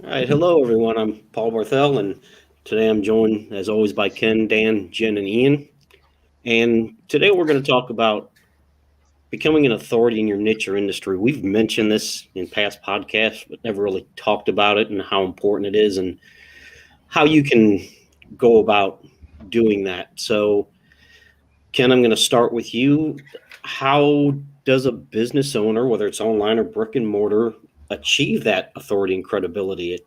All right, hello everyone. I'm Paul Barthel, and today I'm joined, as always, by Ken, Dan, Jen, and Ian. And today we're going to talk about becoming an authority in your niche or industry. We've mentioned this in past podcasts, but never really talked about it and how important it is and how you can go about doing that. So, Ken, I'm going to start with you. How does a business owner, whether it's online or brick and mortar, achieve that authority and credibility?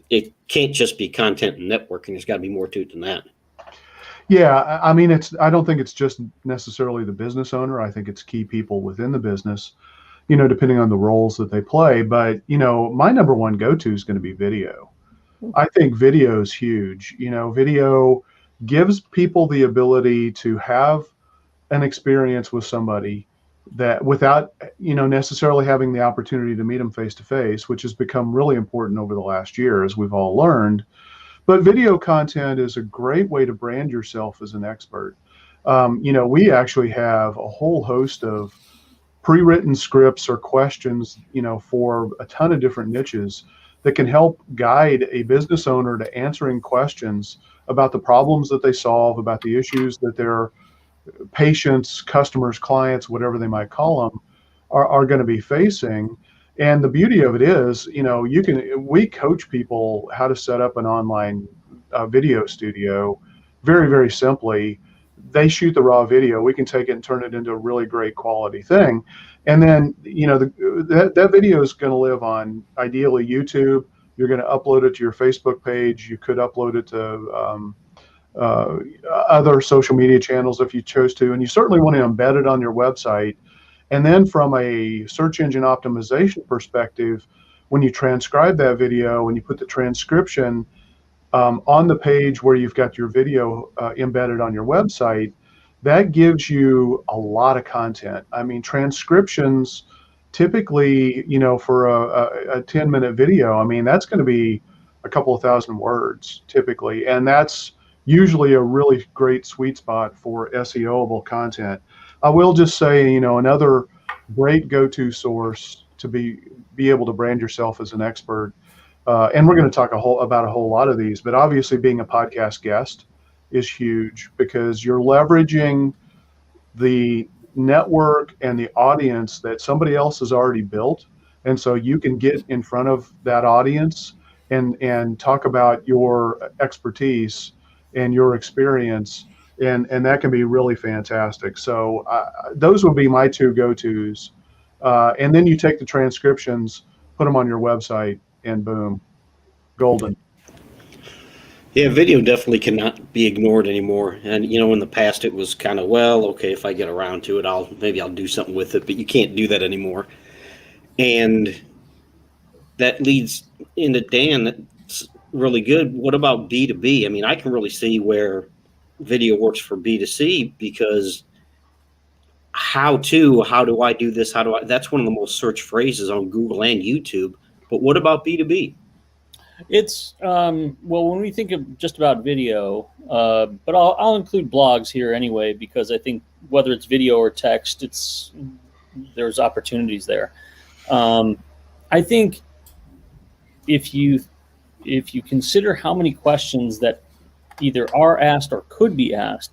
It can't just be content and networking. There's got to be more to it than that. Yeah, I mean, I don't think it's just necessarily the business owner. I think it's key people within the business, depending on the roles that they play. But, my number one go-to is going to be video. I think video is huge. Video gives people the ability to have an experience with somebody that without, necessarily having the opportunity to meet them face to face, which has become really important over the last year, as we've all learned. But video content is a great way to brand yourself as an expert. We actually have a whole host of pre-written scripts or questions, for a ton of different niches that can help guide a business owner to answering questions about the problems that they solve, about the issues that their patients, customers, clients, whatever they might call them, are going to be facing. And the beauty of it is, we coach people how to set up an online video studio very, very simply. They shoot the raw video. We can take it and turn it into a really great quality thing. And then, that video is going to live on ideally YouTube. You're going to upload it to your Facebook page. You could upload it to other social media channels if you chose to. And you certainly want to embed it on your website. And then from a search engine optimization perspective, when you transcribe that video and you put the transcription on the page where you've got your video embedded on your website, that gives you a lot of content. I mean, transcriptions typically, for a 10-minute video, I mean, that's going to be a couple of thousand words typically. And that's usually a really great sweet spot for SEOable content. I will just say, another great go-to source to be able to brand yourself as an expert. And we're going to talk about a whole lot of these, but obviously being a podcast guest is huge because you're leveraging the network and the audience that somebody else has already built. And so you can get in front of that audience and talk about your expertise and your experience. And that can be really fantastic. So those would be my two go-tos. And then you take the transcriptions, put them on your website, and boom, golden. Yeah, video definitely cannot be ignored anymore. And in the past it was kind of, well, okay, if I get around to it, I'll do something with it, but you can't do that anymore. And that leads into Dan. That's really good. What about B2B? I mean, I can really see where video works for B2C because how do I do this? That's one of the most searched phrases on Google and YouTube. But what about B2B? It's well, when we think of just about video, but I'll include blogs here anyway because I think whether it's video or text, there's opportunities there. I think if you consider how many questions that either are asked or could be asked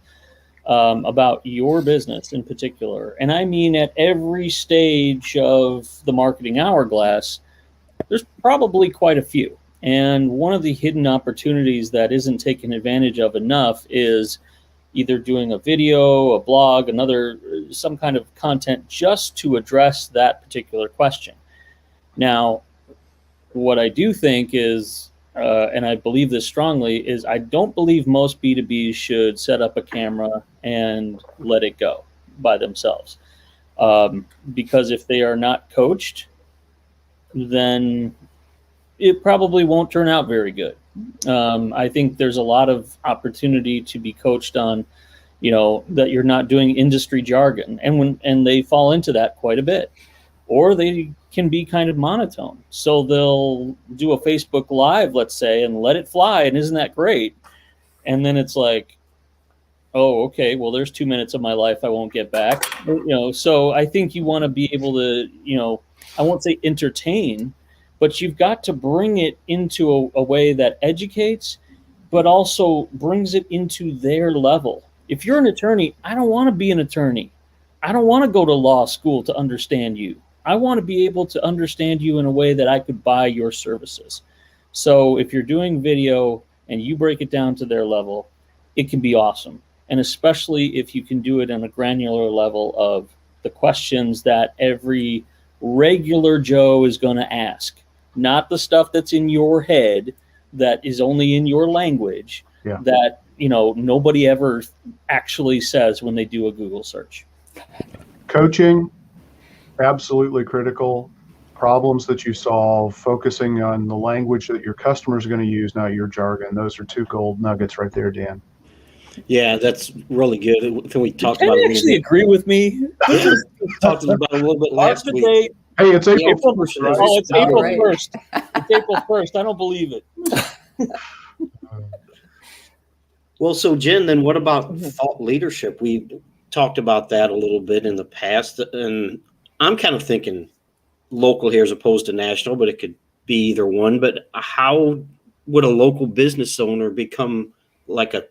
about your business in particular, and I mean at every stage of the marketing hourglass, there's probably quite a few. And one of the hidden opportunities that isn't taken advantage of enough is either doing a video, a blog, some kind of content just to address that particular question. Now, what I do think is, and I believe this strongly, is I don't believe most B2Bs should set up a camera and let it go by themselves. Because if they are not coached, then it probably won't turn out very good. I think there's a lot of opportunity to be coached on, that you're not doing industry jargon, and they fall into that quite a bit, or they can be kind of monotone. So they'll do a Facebook Live, let's say, and let it fly, and isn't that great? And then it's like, oh, okay, well, there's 2 minutes of my life I won't get back. So I think you want to be able to, I won't say entertain, but you've got to bring it into a way that educates, but also brings it into their level. If you're an attorney, I don't want to be an attorney. I don't want to go to law school to understand you. I want to be able to understand you in a way that I could buy your services. So if you're doing video and you break it down to their level, it can be awesome. And especially if you can do it on a granular level of the questions that every regular Joe is going to ask, not the stuff that's in your head that is only in your language, that nobody ever actually says when they do a Google search. Coaching, absolutely critical. Problems that you solve, focusing on the language that your customers are going to use, not your jargon. Those are two gold nuggets right there, Dan. Yeah, that's really good. Can we talk Can about you it? actually agree with me? Yeah, we talked about it a little bit last week. Hey, it's April 1st, right? Oh, it's April Right. 1st. It's April 1st. I don't believe it. Well, so Jen, then what about thought leadership? We talked about that a little bit in the past, and I'm kind of thinking local here as opposed to national, but it could be either one. But how would a local business owner become like a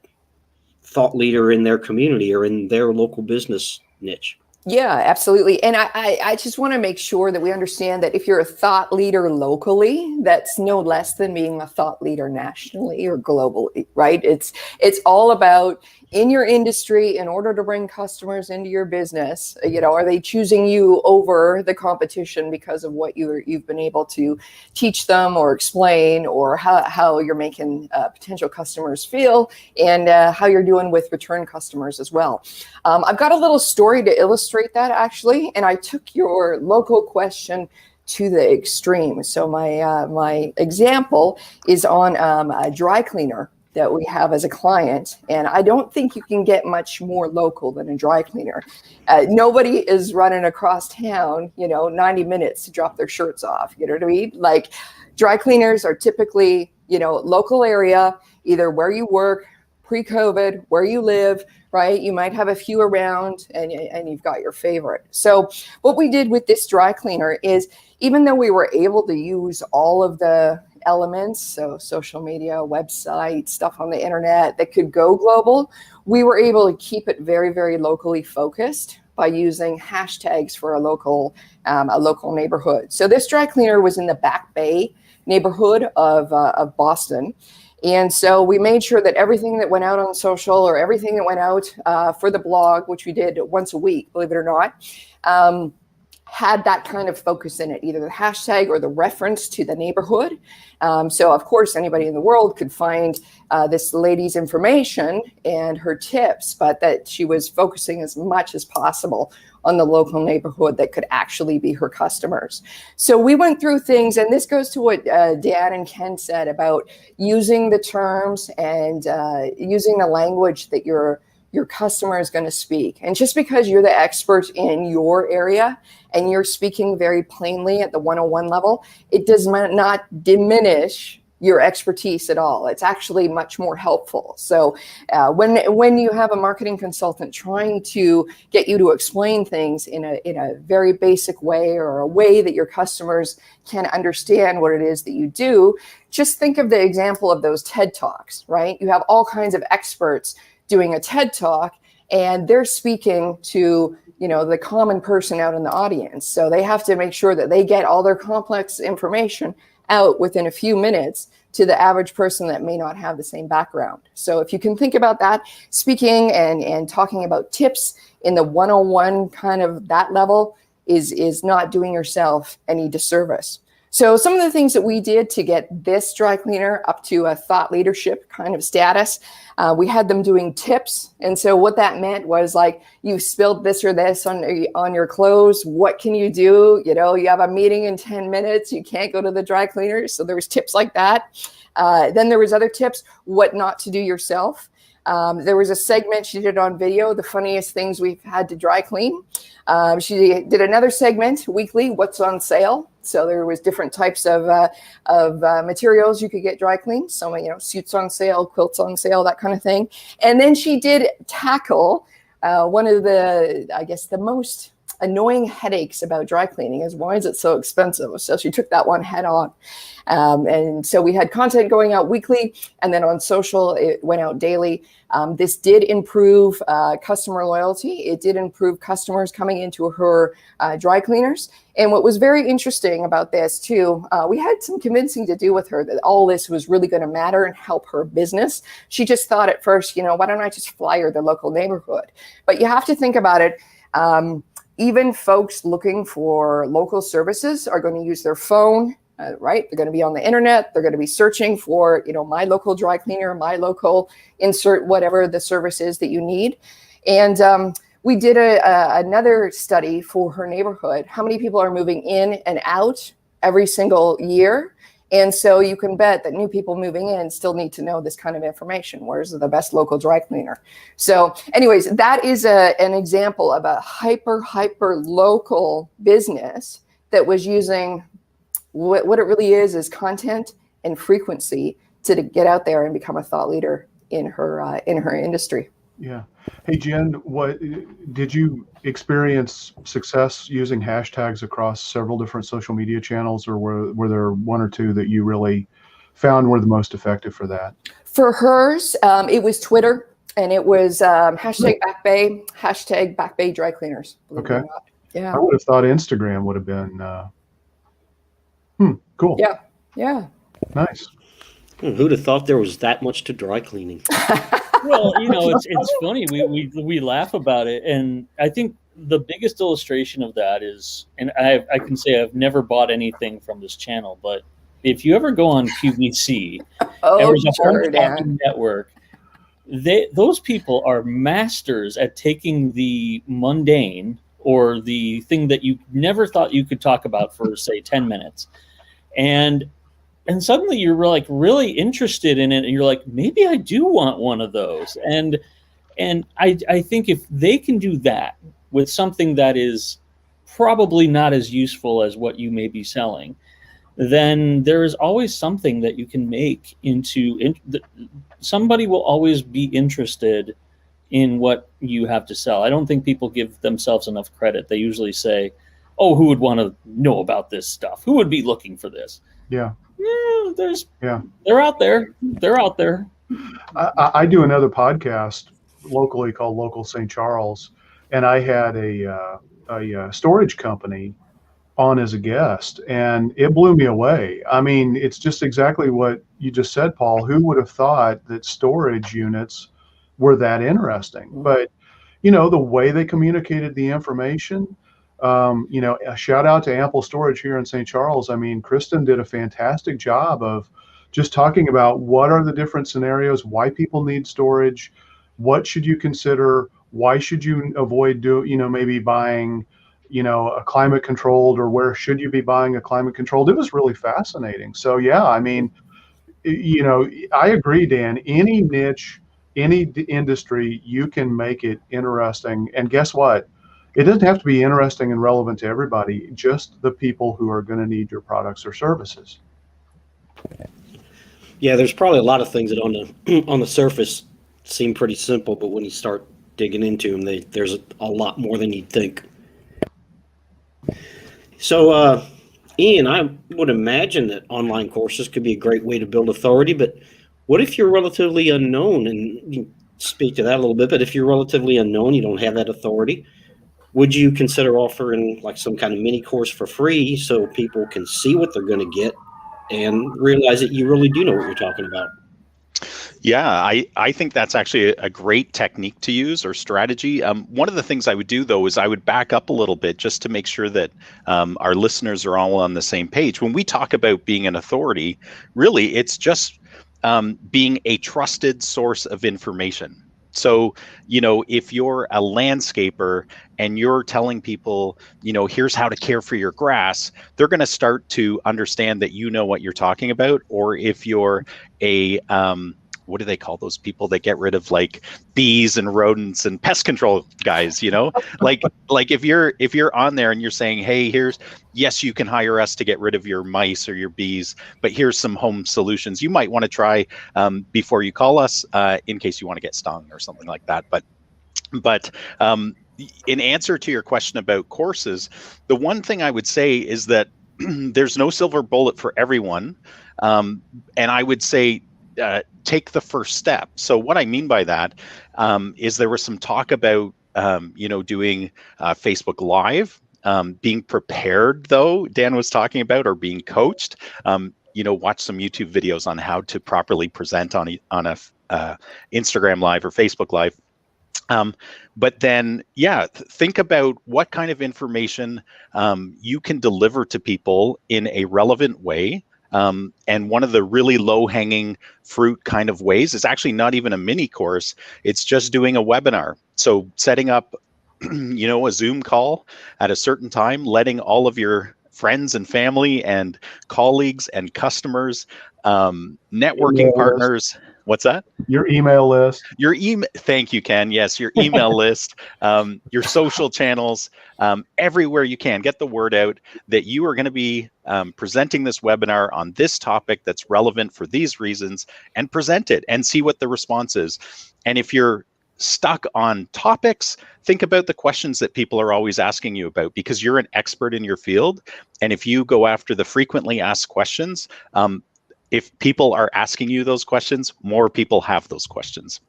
thought leader in their community or in their local business niche? Yeah, absolutely. And I just want to make sure that we understand that if you're a thought leader locally, that's no less than being a thought leader nationally or globally, right? It's all about in your industry, in order to bring customers into your business, are they choosing you over the competition because of what you've been able to teach them or explain, or how you're making potential customers feel, and how you're doing with return customers as well. I've got a little story to illustrate that, actually, and I took your local question to the extreme. So my example is on a dry cleaner that we have as a client, and I don't think you can get much more local than a dry cleaner. Nobody is running across town, 90 minutes to drop their shirts off. You know what I mean? Like, dry cleaners are typically, local area, either where you work, pre-COVID, where you live, right? You might have a few around, and you've got your favorite. So what we did with this dry cleaner is, even though we were able to use all of the elements, so social media, website, stuff on the internet that could go global, we were able to keep it very, very locally focused by using hashtags for a local neighborhood. So this dry cleaner was in the Back Bay neighborhood of Boston. And so we made sure that everything that went out on social, or everything that went out for the blog, which we did once a week, believe it or not, had that kind of focus in it, either the hashtag or the reference to the neighborhood. So of course, anybody in the world could find this lady's information and her tips, but that she was focusing as much as possible on the local neighborhood that could actually be her customers. So we went through things, and this goes to what Dan and Ken said about using the terms and using the language that your customer is going to speak. And just because you're the expert in your area and you're speaking very plainly at the 101 level, it does not diminish your expertise at all. It's actually much more helpful. So when you have a marketing consultant trying to get you to explain things in a very basic way, or a way that your customers can understand what it is that you do, just think of the example of those TED Talks, right? You have all kinds of experts doing a TED Talk, and they're speaking to the common person out in the audience. So they have to make sure that they get all their complex information out within a few minutes to the average person that may not have the same background. So if you can think about that, speaking and talking about tips in the 101 kind of that level is not doing yourself any disservice. So some of the things that we did to get this dry cleaner up to a thought leadership kind of status, we had them doing tips. And so what that meant was, like, you spilled this or this on your clothes. What can you do? You have a meeting in 10 minutes. You can't go to the dry cleaner. So there was tips like that. Then there was other tips, what not to do yourself. There was a segment she did on video, the funniest things we've had to dry clean. She did another segment weekly, what's on sale. So there was different types of materials you could get dry cleaned. So, suits on sale, quilts on sale, that kind of thing. And then she did tackle one of the most annoying headaches about dry cleaning is why is it so expensive? So she took that one head on. And so we had content going out weekly, and then on social, it went out daily. This did improve customer loyalty. It did improve customers coming into her dry cleaners. And what was very interesting about this too, we had some convincing to do with her that all this was really going to matter and help her business. She just thought at first, why don't I just flyer the local neighborhood? But you have to think about it. Even folks looking for local services are going to use their phone. Right? They're going to be on the internet. They're going to be searching for, my local dry cleaner, my local insert, whatever the service is that you need. And we did another study for her neighborhood. How many people are moving in and out every single year? And so you can bet that new people moving in still need to know this kind of information. Where's the best local dry cleaner? So anyways, that is an example of a hyper local business that was using what it really is content and frequency to get out there and become a thought leader in her industry. Yeah. Hey, Jen, what did you experience success using hashtags across several different social media channels, or were there one or two that you really found were the most effective for that? For hers, it was Twitter, and it was hashtag Back Bay, hashtag Back Bay dry cleaners. Okay. Yeah. I would have thought Instagram would have been cool. Yeah. Nice. Who'd have thought there was that much to dry cleaning? Well, it's funny. We laugh about it, and I think the biggest illustration of that is, and I can say I've never bought anything from this channel, but if you ever go on QVC, there's a home talking network. Those people are masters at taking the mundane or the thing that you never thought you could talk about for, say, 10 minutes. And suddenly you're like really interested in it, and you're like, maybe I do want one of those. And I think if they can do that with something that is probably not as useful as what you may be selling, then there is always something that you can make into somebody will always be interested in what you have to sell. I don't think people give themselves enough credit. They usually say, oh, who would want to know about this stuff? Who would be looking for this? Yeah. They're out there. They're out there. I do another podcast locally called Local St. Charles, and I had a storage company on as a guest, and it blew me away. I mean, it's just exactly what you just said, Paul. Who would have thought that storage units were that interesting? But, the way they communicated the information, a shout out to Ample Storage here in St. Charles. I mean, Kristen did a fantastic job of just talking about what are the different scenarios, why people need storage, what should you consider, why should you avoid maybe buying, a climate controlled, or where should you be buying a climate controlled. It was really fascinating. So yeah, I mean, I agree, Dan. Any niche, any industry, you can make it interesting. And guess what? It doesn't have to be interesting and relevant to everybody, just the people who are going to need your products or services. Yeah, there's probably a lot of things that on the surface seem pretty simple, but when you start digging into them, there's a lot more than you'd think. So, Ian, I would imagine that online courses could be a great way to build authority, but what if you're relatively unknown? And you can speak to that a little bit, but if you're relatively unknown, you don't have that authority, would you consider offering like some kind of mini course for free so people can see what they're going to get and realize that you really do know what you're talking about? Yeah, I think that's actually a great technique to use or strategy. One of the things I would do, though, is I would back up a little bit just to make sure that our listeners are all on the same page. When we talk about being an authority, really, it's just being a trusted source of information. So, if you're a landscaper and you're telling people, here's how to care for your grass, they're going to start to understand that you know what you're talking about. Or if you're a what do they call those people that get rid of like bees and rodents and pest control guys, like if you're on there and you're saying, hey, yes, you can hire us to get rid of your mice or your bees, but here's some home solutions you might want to try before you call us in case you want to get stung or something like that. But in answer to your question about courses, the one thing I would say is that there's no silver bullet for everyone. And I would say take the first step. So what I mean by that is there was some talk about, doing Facebook Live, being prepared, though, Dan was talking about, or being coached. Watch some YouTube videos on how to properly present on a Instagram Live or Facebook Live. But then, think about what kind of information you can deliver to people in a relevant way. And one of the really low-hanging fruit kind of ways is actually not even a mini course. It's just doing a webinar. So setting up, a Zoom call at a certain time, letting all of your friends and family and colleagues and customers, networking partners. What's that? Your email list. Your email. Thank you, Ken. Yes, your email list, your social channels, everywhere you can. Get the word out that you are going to be presenting this webinar on this topic that's relevant for these reasons, and present it and see what the response is. And if you're stuck on topics, think about the questions that people are always asking you about, because you're an expert in your field. And if you go after the frequently asked questions, if people are asking you those questions, more people have those questions.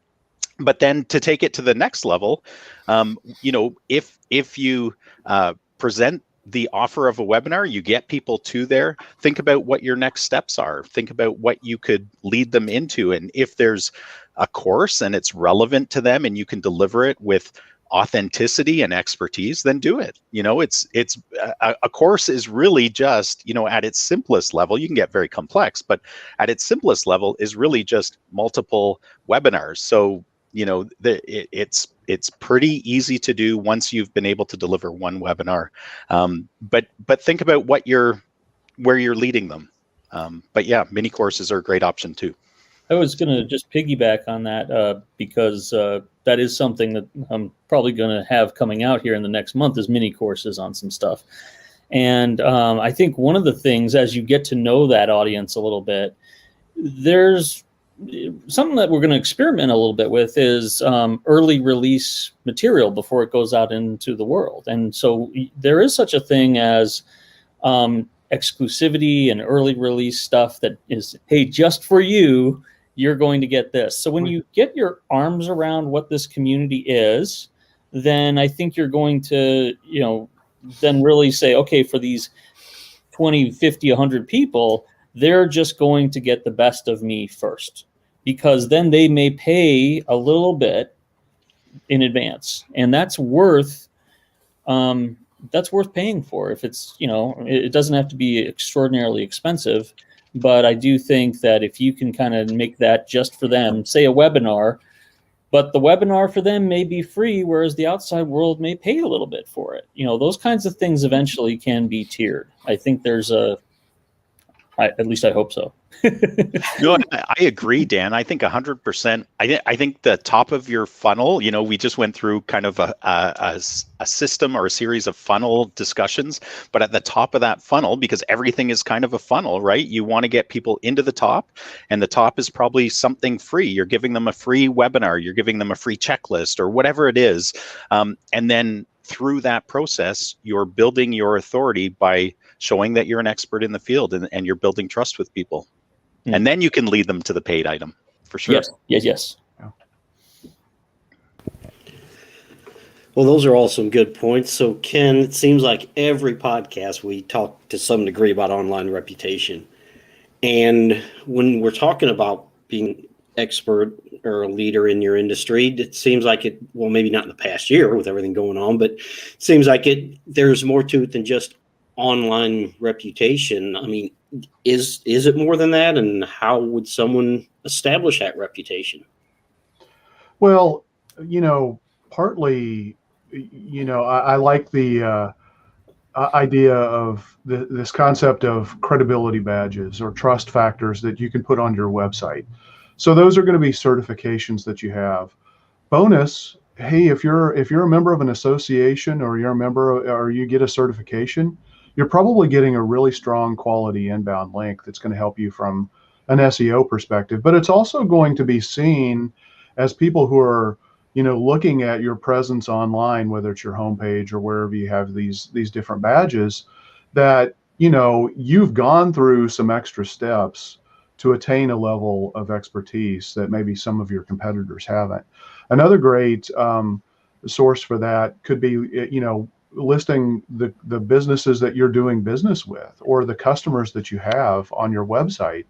But then to take it to the next level, if you present the offer of a webinar, you get people to there, think about what your next steps are. Think about what you could lead them into. And if there's a course and it's relevant to them and you can deliver it with authenticity and expertise, then do it. It's a course is really just, at its simplest level, you can get very complex, but at its simplest level is really just multiple webinars. So, it's pretty easy to do once you've been able to deliver one webinar. But think about where you're leading them. But yeah, mini courses are a great option too. I was going to just piggyback on that because that is something that I'm probably going to have coming out here in the next month is mini courses on some stuff. And I think one of the things, as you get to know that audience a little bit, there's something that we're going to experiment a little bit with is early release material before it goes out into the world. And so there is such a thing as exclusivity and early release stuff that is, hey, just for you, you're going to get this. So when you get your arms around what this community is, then I think you're going to, then really say, okay, for these 20, 50, 100 people, they're just going to get the best of me first, because then they may pay a little bit in advance. And that's worth paying for. If it's, it doesn't have to be extraordinarily expensive, but I do think that if you can kind of make that just for them, say a webinar, but the webinar for them may be free, whereas the outside world may pay a little bit for it. Those kinds of things eventually can be tiered. I think there's at least I hope so. No, I agree, Dan. I think 100%. I think the top of your funnel, we just went through kind of a system or a series of funnel discussions, but at the top of that funnel, because everything is kind of a funnel, right? You want to get people into the top, and the top is probably something free. You're giving them a free webinar, you're giving them a free checklist or whatever it is. And then through that process, you're building your authority by showing that you're an expert in the field and you're building trust with people. Mm. And then you can lead them to the paid item for sure. Yes. Well, those are all some good points. So, Ken, it seems like every podcast we talk to some degree about online reputation. And when we're talking about being expert or a leader in your industry, it seems like maybe not in the past year with everything going on, but it seems like there's more to it than just online reputation. I mean, is it more than that? And how would someone establish that reputation? Well, partly, I like the idea of this concept of credibility badges or trust factors that you can put on your website. So those are going to be certifications that you have. Bonus, hey, if you're a member of an association or you're a member or you get a certification, you're probably getting a really strong quality inbound link that's going to help you from an SEO perspective. But it's also going to be seen as people who are, looking at your presence online, whether it's your homepage or wherever you have these different badges, that, you've gone through some extra steps to attain a level of expertise that maybe some of your competitors haven't. Another great source for that could be, listing the businesses that you're doing business with or the customers that you have on your website.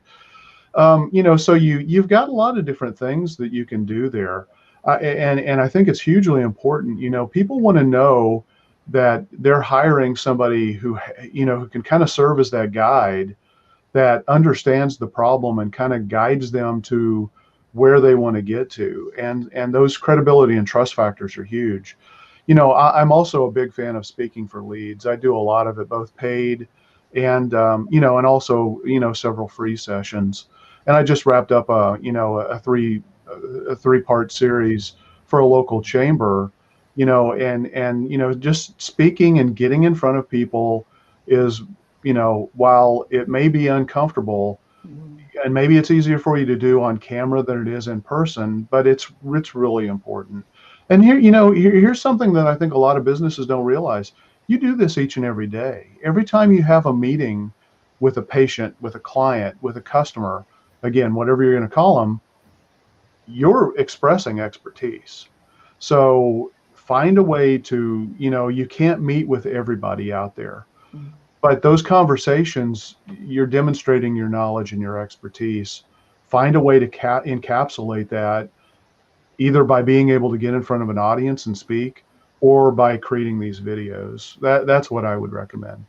So you've got a lot of different things that you can do there. And I think it's hugely important. People want to know that they're hiring somebody who can kind of serve as that guide, that understands the problem and kind of guides them to where they want to get to. And those credibility and trust factors are huge. I'm also a big fan of speaking for leads. I do a lot of it, both paid and and also several free sessions. And I just wrapped up a three-part series for a local chamber, and just speaking and getting in front of people is, while it may be uncomfortable, and maybe it's easier for you to do on camera than it is in person, but it's really important. And here's something that I think a lot of businesses don't realize. You do this each and every day. Every time you have a meeting with a patient, with a client, with a customer, again, whatever you're going to call them, you're expressing expertise. So find a way to, you can't meet with everybody out there, but those conversations, you're demonstrating your knowledge and your expertise. Find a way to encapsulate that, either by being able to get in front of an audience and speak, or by creating these videos. That's what I would recommend.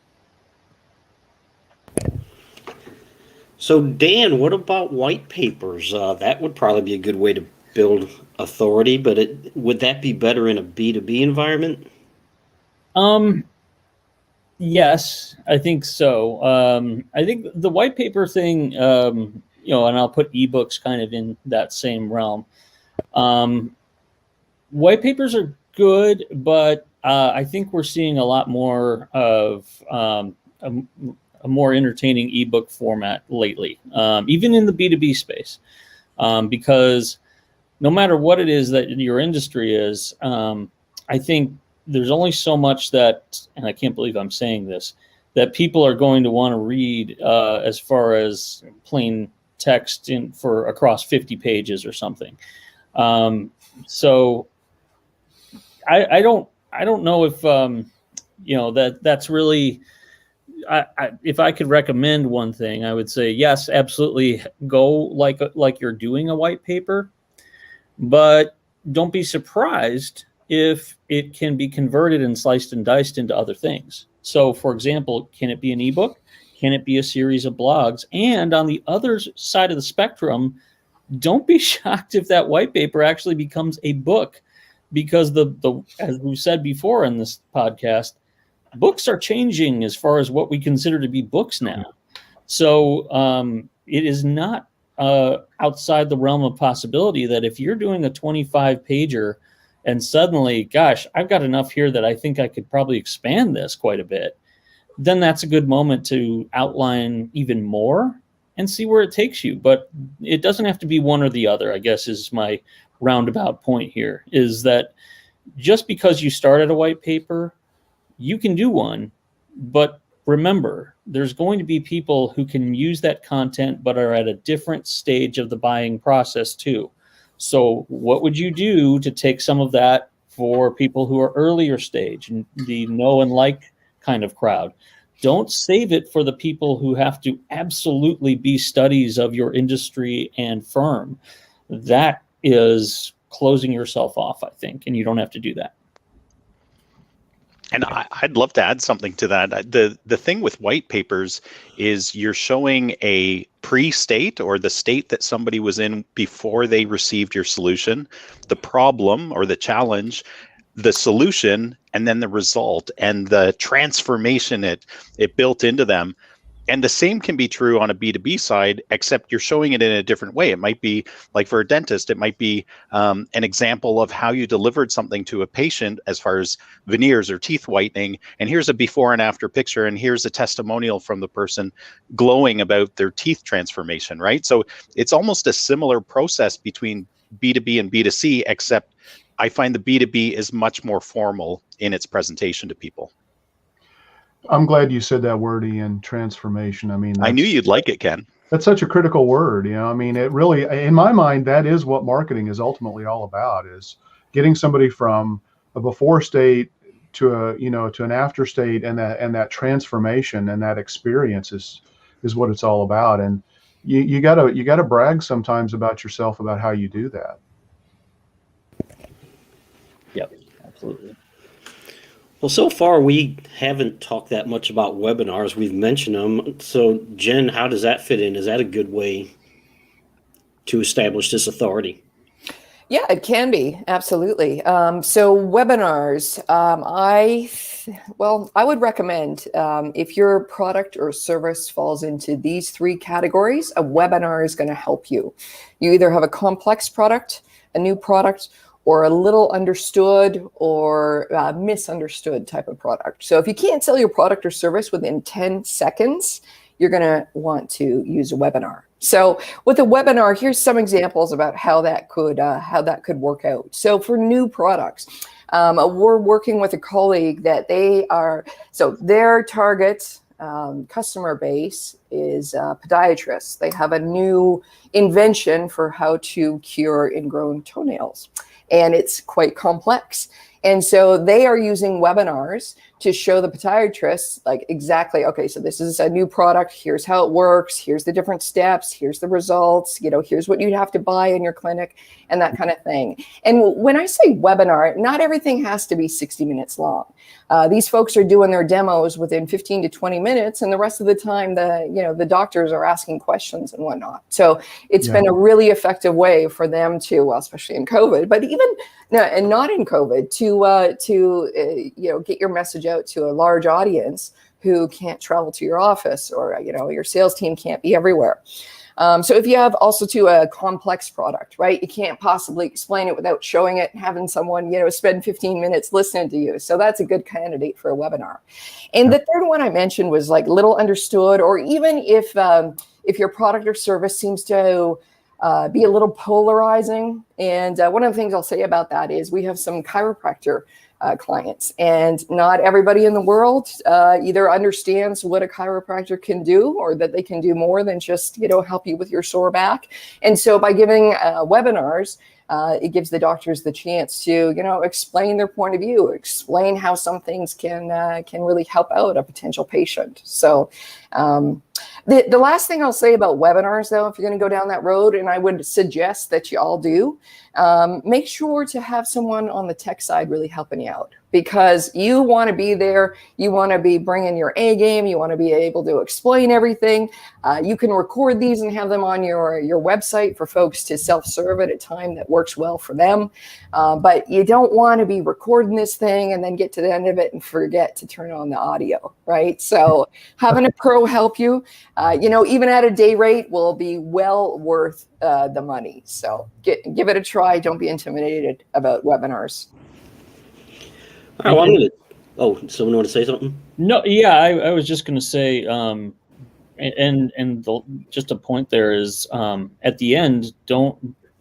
So Dan, what about white papers? That would probably be a good way to build authority, but would that be better in a B2B environment? Yes, I think so. I think the white paper thing, and I'll put ebooks kind of in that same realm. White papers are good, but I think we're seeing a lot more of a more entertaining ebook format lately, even in the B2B space, because no matter what it is that your industry is, I think there's only so much that, and I can't believe I'm saying this, that people are going to want to read as far as plain text for across 50 pages or something. So I don't know if that's really. If I could recommend one thing, I would say yes, absolutely go like you're doing a white paper, but don't be surprised if it can be converted and sliced and diced into other things. So, for example, can it be an ebook? Can it be a series of blogs? And on the other side of the spectrum, don't be shocked if that white paper actually becomes a book, because the as we said before in this podcast, books are changing as far as what we consider to be books now. So it is not outside the realm of possibility that if you're doing a 25 pager and suddenly, gosh, I've got enough here that I think I could probably expand this quite a bit, then that's a good moment to outline even more and see where it takes you. But it doesn't have to be one or the other, I guess, is my roundabout point here, is that just because you start at a white paper, you can do one, but remember, there's going to be people who can use that content but are at a different stage of the buying process too. So what would you do to take some of that for people who are earlier stage and the know and like kind of crowd? Don't save it for the people who have to absolutely be studies of your industry and firm. That is closing yourself off, I think, and you don't have to do that. And I'd love to add something to that. The thing with white papers is you're showing a pre-state, or the state that somebody was in before they received your solution, the problem or the challenge, the solution, and then the result and the transformation it built into them. And the same can be true on a B2B side, except you're showing it in a different way. It might be like for a dentist, it might be an example of how you delivered something to a patient as far as veneers or teeth whitening. And here's a before and after picture. And here's a testimonial from the person glowing about their teeth transformation, right? So it's almost a similar process between B2B and B2C, except I find the B2B is much more formal in its presentation to people. I'm glad you said that word, Ian, transformation. I mean, I knew you'd like it, Ken. That's such a critical word. I mean, it really, in my mind, that is what marketing is ultimately all about, is getting somebody from a before state to to an after state, and that transformation and that experience is what it's all about. And you gotta brag sometimes about yourself, about how you do that. Yep, absolutely. Well, so far we haven't talked that much about webinars. We've mentioned them. So, Jen, how does that fit in? Is that a good way to establish this authority? Yeah, it can be. Absolutely. So webinars, I would recommend if your product or service falls into these three categories, a webinar is going to help you. You either have a complex product, a new product, or a little understood or misunderstood type of product. So if you can't sell your product or service within 10 seconds, you're going to want to use a webinar. So with a webinar, here's some examples about how that could work out. So for new products, we're working with a colleague that their target customer base is podiatrists. They have a new invention for how to cure ingrown toenails, and it's quite complex. And so they are using webinars to show the podiatrists, like, exactly, okay, so this is a new product, here's how it works, here's the different steps, here's the results, here's what you'd have to buy in your clinic, and that kind of thing. And when I say webinar, not everything has to be 60 minutes long. These folks are doing their demos within 15 to 20 minutes, and the rest of the time, the doctors are asking questions and whatnot. So it's been a really effective way for them to, well, especially in COVID, but even and not in COVID, to get your message out to a large audience who can't travel to your office, or your sales team can't be everywhere. So if you have also a complex product, right, you can't possibly explain it without showing it and having someone, spend 15 minutes listening to you. So that's a good candidate for a webinar. And the third one I mentioned was like little understood, or even if your product or service seems to be a little polarizing. And one of the things I'll say about that is we have some chiropractor clients, and not everybody in the world either understands what a chiropractor can do, or that they can do more than just help you with your sore back. And so by giving webinars, it gives the doctors the chance to explain their point of view, explain how some things can really help out a potential patient. So the last thing I'll say about webinars, though, if you're going to go down that road, and I would suggest that you all do, make sure to have someone on the tech side really helping you out, because you want to be there. You want to be bringing your A game. You want to be able to explain everything. You can record these and have them on your website for folks to self-serve at a time that works well for them. But you don't want to be recording this thing and then get to the end of it and forget to turn on the audio, right? So having a pro help you, even at a day rate, will be well worth the money. So give it a try. Don't be intimidated about webinars. All right, well, someone want to say something? No, yeah, I was just going to say, just a point there is, at the end,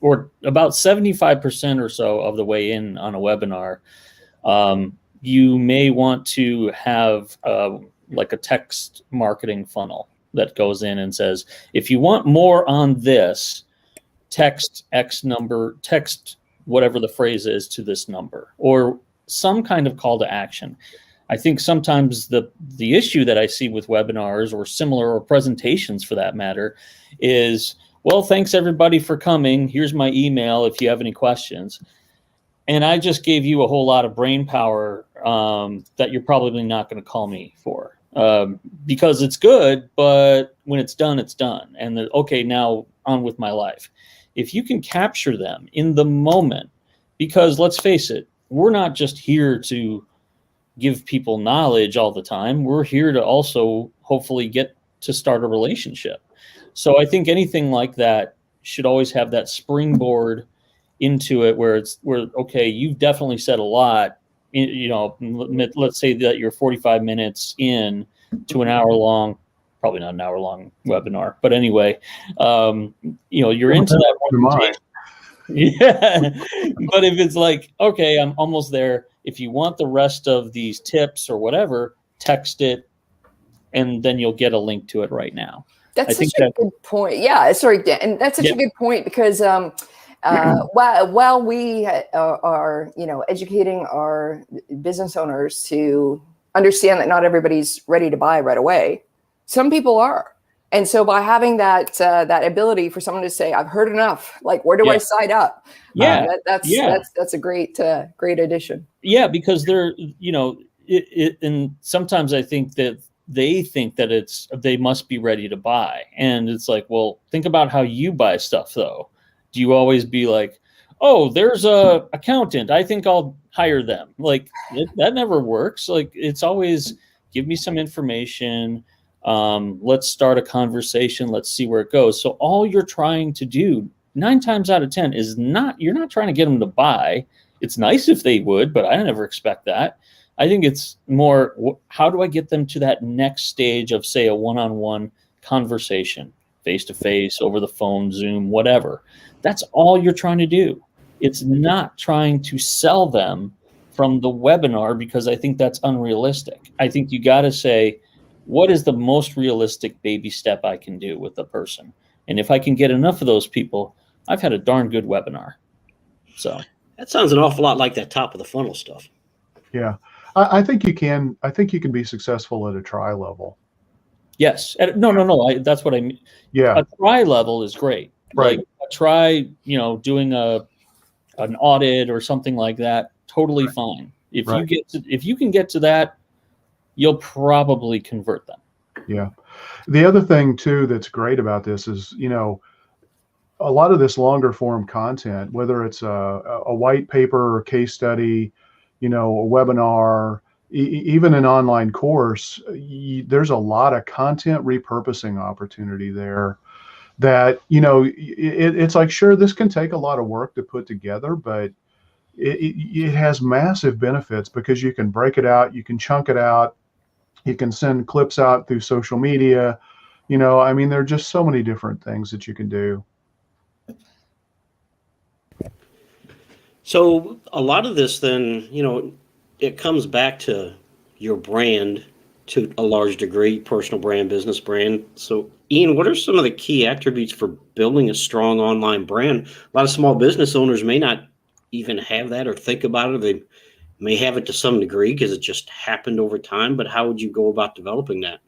or about 75% or so of the way in on a webinar, you may want to have like a text marketing funnel that goes in and says, if you want more on this, text X number, text whatever the phrase is to this number, or some kind of call to action. I think sometimes the issue that I see with webinars, or similar, or presentations for that matter, is, well, thanks everybody for coming. Here's my email if you have any questions. And I just gave you a whole lot of brain power that you're probably not going to call me for, because it's good, but when it's done, it's done. And okay, now on with my life. If you can capture them in the moment, because let's face it, we're not just here to give people knowledge all the time. We're here to also hopefully get to start a relationship. So I think anything like that should always have that springboard into it, where okay, you've definitely said a lot. Let's say that you're 45 minutes in to an hour long, probably not an hour long webinar, but anyway, you're into that presentation. Yeah. But if it's like, okay, I'm almost there. If you want the rest of these tips or whatever, text it, and then you'll get a link to it right now. That's I such think a that, good point. Yeah, sorry, Dan, and that's such yeah, a good point because while we are educating our business owners to understand that not everybody's ready to buy right away, some people are, and so by having that ability for someone to say, "I've heard enough," like, where do I yeah, sign up? yeah, That's yeah. a great addition. Yeah, because they're, and sometimes I think that they think that they must be ready to buy. And it's like, well, think about how you buy stuff though. Do you always be like, oh, there's a accountant, I think I'll hire them? Like that never works. Like it's always give me some information. Let's start a conversation. Let's see where it goes. So all you're trying to do 9 times out of 10 is you're not trying to get them to buy. It's nice if they would, but I never expect that. I think it's more, how do I get them to that next stage of, say, a one-on-one conversation, face-to-face, over the phone, Zoom, whatever. That's all you're trying to do. It's not trying to sell them from the webinar, because I think that's unrealistic. I think you got to say, what is the most realistic baby step I can do with the person? And if I can get enough of those people, I've had a darn good webinar. So That sounds an awful lot like that top of the funnel stuff. Yeah. I think you can. I think you can be successful at a try level. yes, no. That's what I mean. Yeah. A try level is great. Right. Like a try, doing an audit or something like that, totally fine. If you can get to that, you'll probably convert them. Yeah. The other thing too that's great about this is, a lot of this longer form content, whether it's a white paper or case study, a webinar, even an online course, there's a lot of content repurposing opportunity there that, it's like, sure, this can take a lot of work to put together, but it has massive benefits because you can break it out, you can chunk it out, you can send clips out through social media. There are just so many different things that you can do. So a lot of this then, it comes back to your brand to a large degree, personal brand, business brand. So Ian, what are some of the key attributes for building a strong online brand? A lot of small business owners may not even have that or think about it. Or they may have it to some degree because it just happened over time, but how would you go about developing that?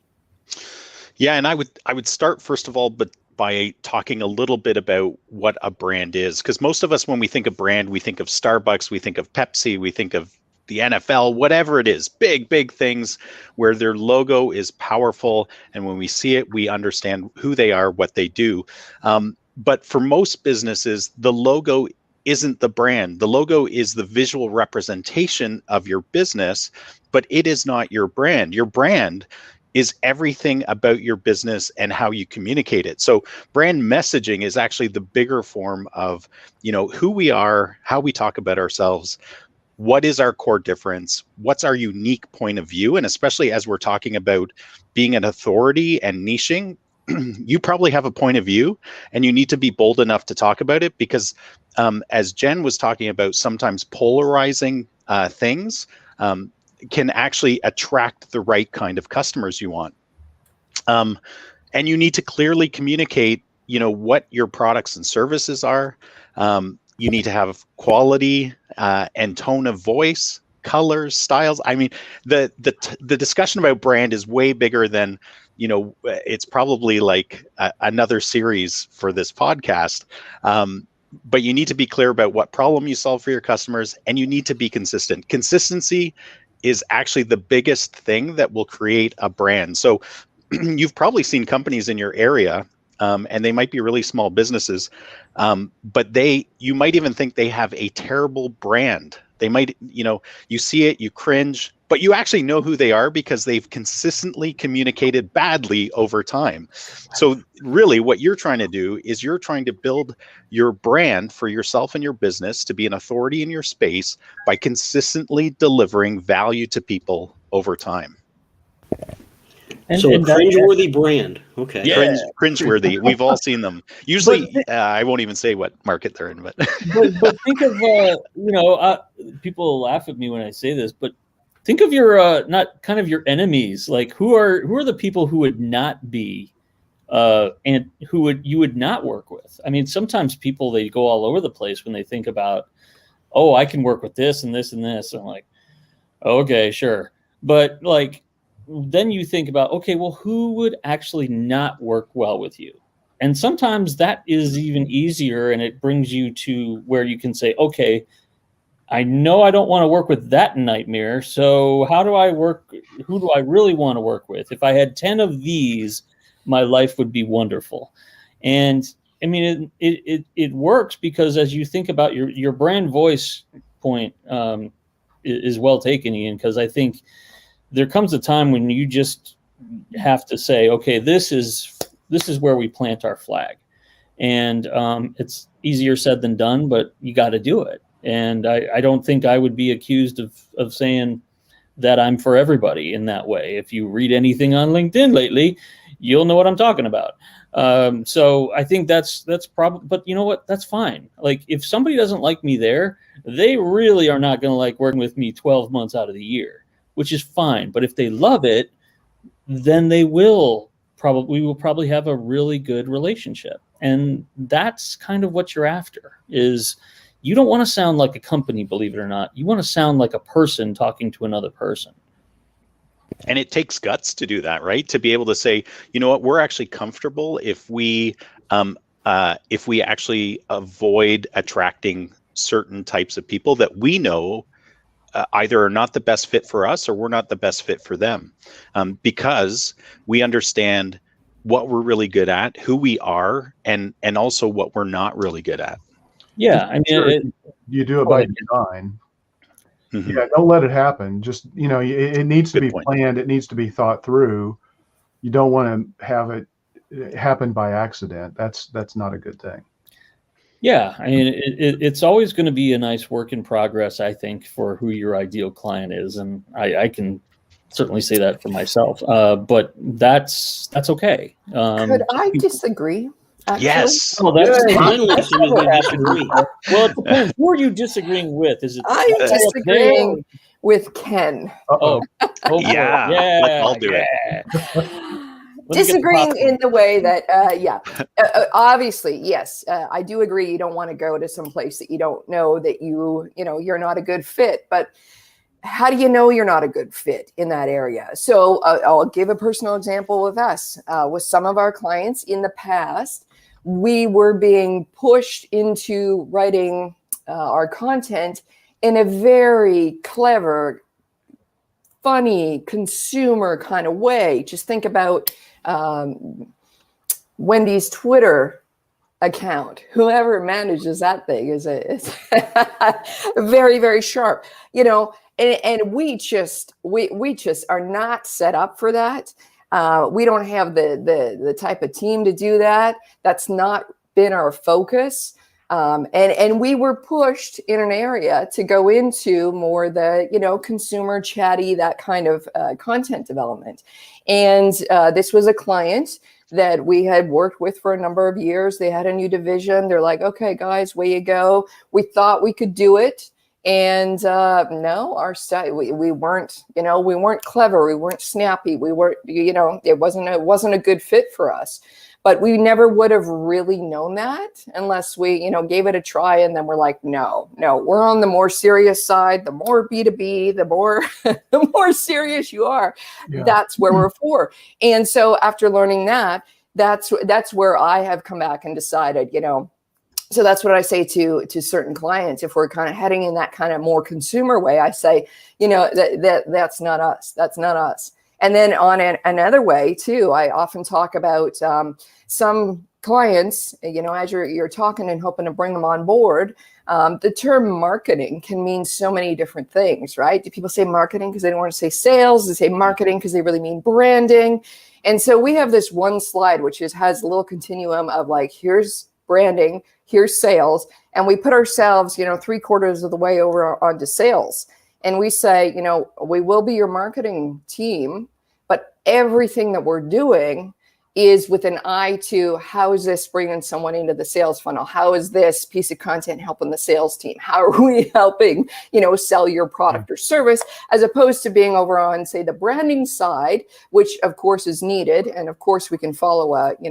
Yeah, and I would start first of all, but by talking a little bit about what a brand is, because most of us, when we think of brand, we think of Starbucks, we think of Pepsi, we think of the NFL, whatever it is, big things where their logo is powerful, and when we see it, we understand who they are, what they do. But for most businesses, the logo isn't the brand. The logo is the visual representation of your business, but it is not your brand. Your brand is everything about your business and how you communicate it. So brand messaging is actually the bigger form of, who we are, how we talk about ourselves, what is our core difference, what's our unique point of view. And especially as we're talking about being an authority and niching, you probably have a point of view and you need to be bold enough to talk about it because as Jen was talking about, sometimes polarizing things can actually attract the right kind of customers you want. And you need to clearly communicate, what your products and services are. You need to have quality and tone of voice, colors, styles. I mean, the discussion about brand is way bigger than, it's probably like another series for this podcast. But you need to be clear about what problem you solve for your customers, and you need to be consistent. Consistency is actually the biggest thing that will create a brand. So you've probably seen companies in your area, and they might be really small businesses, but you might even think they have a terrible brand. They might, you see it, you cringe, but you actually know who they are because they've consistently communicated badly over time. So really what you're trying to do is you're trying to build your brand for yourself and your business to be an authority in your space by consistently delivering value to people over time. So a cringeworthy brand. Okay. Yeah. Cringeworthy. We've all seen them. Usually, I won't even say what market they're in, but but think of people laugh at me when I say this, but think of your not kind of your enemies. Like who are the people who would not be and you would not work with? I mean, sometimes people, they go all over the place when they think about, oh, I can work with this and this and this. I'm like, okay, sure. But like, then you think about, okay, well, who would actually not work well with you? And sometimes that is even easier, and it brings you to where you can say, okay, I know I don't want to work with that nightmare. So how do I work? Who do I really want to work with? If I had 10 of these, my life would be wonderful. And I mean, it works because as you think about your brand voice point is well taken, Ian, because I think there comes a time when you just have to say, okay, this is where we plant our flag. And it's easier said than done, but you got to do it. And I don't think I would be accused of saying that I'm for everybody in that way. If you read anything on LinkedIn lately, you'll know what I'm talking about. So I think that's probably, but you know what? That's fine. Like if somebody doesn't like me there, they really are not going to like working with me 12 months out of the year, which is fine. But if they love it, then we will probably have a really good relationship. And that's kind of what you're after. Is you don't want to sound like a company, believe it or not. You want to sound like a person talking to another person. And it takes guts to do that, right? To be able to say, you know what, we're actually comfortable if we actually avoid attracting certain types of people that we know either are not the best fit for us or we're not the best fit for them, because we understand what we're really good at, who we are, and also what we're not really good at. Yeah, I mean, sure, you do it by design. Mm-hmm. Yeah, don't let it happen. Just, it needs to be planned. It needs to be thought through. You don't want to have it happen by accident. That's not a good thing. Yeah, I mean, it's always going to be a nice work in progress, I think, for who your ideal client is, and I can certainly say that for myself. But that's okay. Could I disagree? Actually? Yes. Oh, that's disagree. Well, it depends. Who are you disagreeing with? Is it? I'm disagreeing with Ken. Oh, yeah. I'll do it. Disagreeing in the way that, obviously, yes, I do agree. You don't want to go to some place that you don't know that you're not a good fit. But how do you know you're not a good fit in that area? So I'll give a personal example of us. With some of our clients in the past, we were being pushed into writing our content in a very clever, funny, consumer kind of way. Just think about Wendy's Twitter account. Whoever manages that thing is very, very sharp, and we just are not set up for that. We don't have the type of team to do that. That's not been our focus. And we were pushed in an area to go into more the, consumer chatty, that kind of content development. And this was a client that we had worked with for a number of years. They had a new division. They're like, okay, guys, way you go. We thought we could do it. And no, our style, we weren't, we weren't clever. We weren't snappy. We weren't, it wasn't a good fit for us. But we never would have really known that unless we, gave it a try. And then we're like, no, we're on the more serious side. The more B2B, the more serious you are. Yeah. That's where we're for. And so after learning that, that's where I have come back and decided, so that's what I say to certain clients. If we're kind of heading in that kind of more consumer way, I say, that's not us. That's not us. And then on another way too, I often talk about some clients, as you're talking and hoping to bring them on board, the term marketing can mean so many different things, right? Do people say marketing because they don't want to say sales? They say marketing because they really mean branding. And so we have this one slide, which has a little continuum of like, here's branding, here's sales. And we put ourselves, 3/4 of the way over onto sales. And we say, we will be your marketing team, but everything that we're doing is with an eye to how is this bringing someone into the sales funnel? How is this piece of content helping the sales team? How are we helping, sell your product or service, as opposed to being over on, say, the branding side, which of course is needed. And of course we can follow what do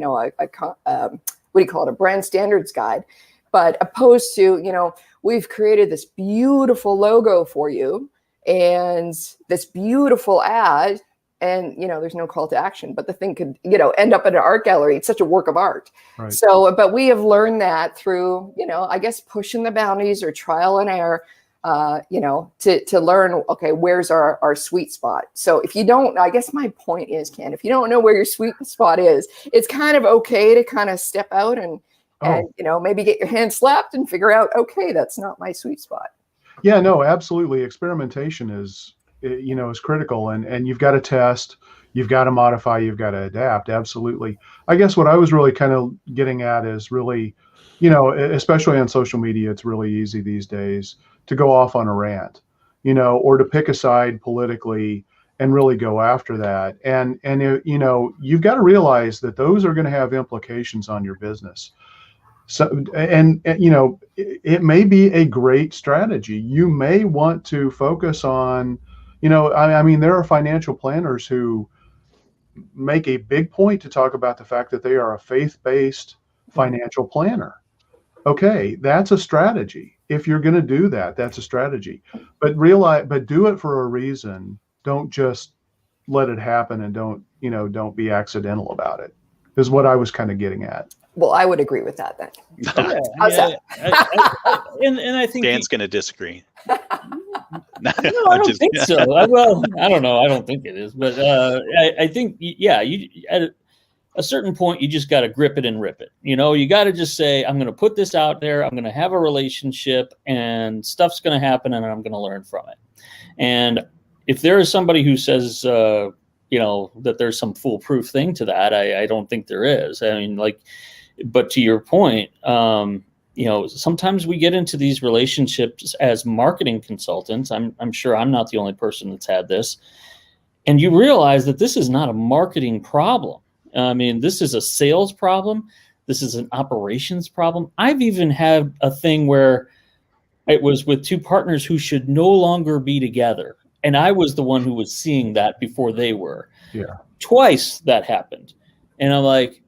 you call it? A brand standards guide, but opposed to, we've created this beautiful logo for you and this beautiful ad, and there's no call to action, but the thing could end up in an art gallery. It's such a work of art. Right. So but we have learned that through I guess pushing the boundaries or trial and error, to learn, okay, where's our sweet spot. So if you don't, I guess my point is, Ken, if you don't know where your sweet spot is, it's kind of okay to kind of step out and maybe get your hand slapped and figure out, okay, that's not my sweet spot. Yeah, no, absolutely. Experimentation is critical, and you've got to test, you've got to modify, you've got to adapt. Absolutely. I guess what I was really kind of getting at is really, especially on social media, it's really easy these days to go off on a rant, or to pick a side politically and really go after that. And you've got to realize that those are going to have implications on your business. So, and it may be a great strategy. You may want to focus on, I mean, there are financial planners who make a big point to talk about the fact that they are a faith-based financial planner. Okay, that's a strategy. If you're going to do that, that's a strategy. But do it for a reason. Don't just let it happen, and don't be accidental about it, is what I was kind of getting at. Well, I would agree with that then. Yeah, How's that? And I think Dan's going to disagree. No, I don't think so. Well, I don't know. I don't think it is, but I think, yeah, you at a certain point, you just got to grip it and rip it. You got to just say, I'm going to put this out there. I'm going to have a relationship, and stuff's going to happen, and I'm going to learn from it. And if there is somebody who says, that there's some foolproof thing to that, I don't think there is. I mean, but to your point, sometimes we get into these relationships as marketing consultants. I'm sure I'm not the only person that's had this. And you realize that this is not a marketing problem. I mean, this is a sales problem. This is an operations problem. I've even had a thing where it was with two partners who should no longer be together. And I was the one who was seeing that before they were. Yeah. Twice that happened. And I'm like,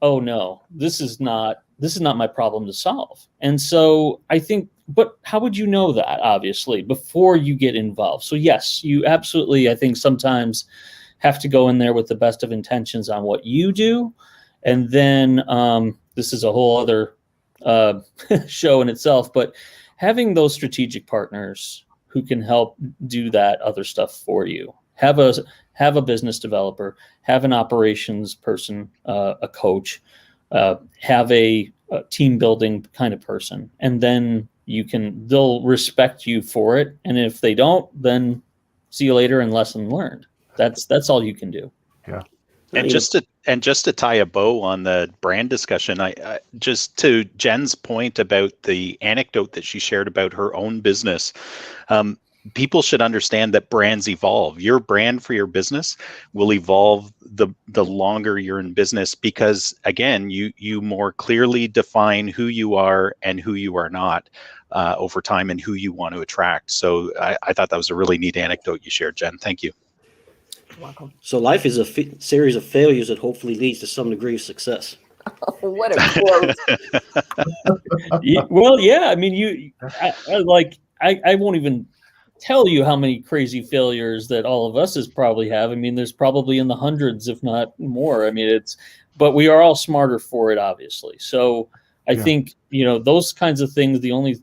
oh no, this is not my problem to solve. And so I think, but how would you know that, obviously, before you get involved? So yes, you absolutely, I think, sometimes have to go in there with the best of intentions on what you do. And then this is a whole other show in itself, but having those strategic partners who can help do that other stuff for you. Have a business developer, have an operations person, a coach, have a team building kind of person, and then they'll respect you for it. And if they don't, then see you later and lesson learned. That's all you can do. Yeah. And just to tie a bow on the brand discussion, I just to Jen's point about the anecdote that she shared about her own business, people should understand that brands evolve. Your brand for your business will evolve the longer you're in business, because again, you more clearly define who you are and who you are not over time, and who you want to attract. So I thought that was a really neat anecdote you shared, Jen. Thank you. Welcome. So life is a series of failures that hopefully leads to some degree of success. What a quote. Well, yeah. I mean, I won't even tell you how many crazy failures that all of us probably have. I mean, there's probably in the hundreds, if not more. I mean, but we are all smarter for it, obviously. So I think, those kinds of things, the only,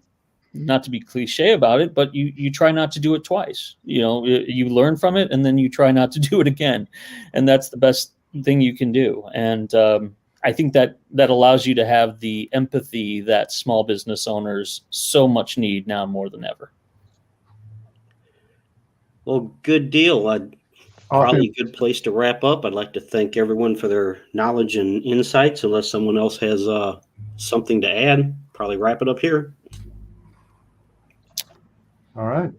not to be cliche about it, but you try not to do it twice. You learn from it, and then you try not to do it again. And that's the best thing you can do. And I think that allows you to have the empathy that small business owners so much need now more than ever. Well, good deal. Probably a good place to wrap up. I'd like to thank everyone for their knowledge and insights. Unless someone else has something to add, probably wrap it up here. All right.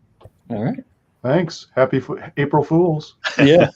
All right. Thanks. Happy April Fools. Yeah.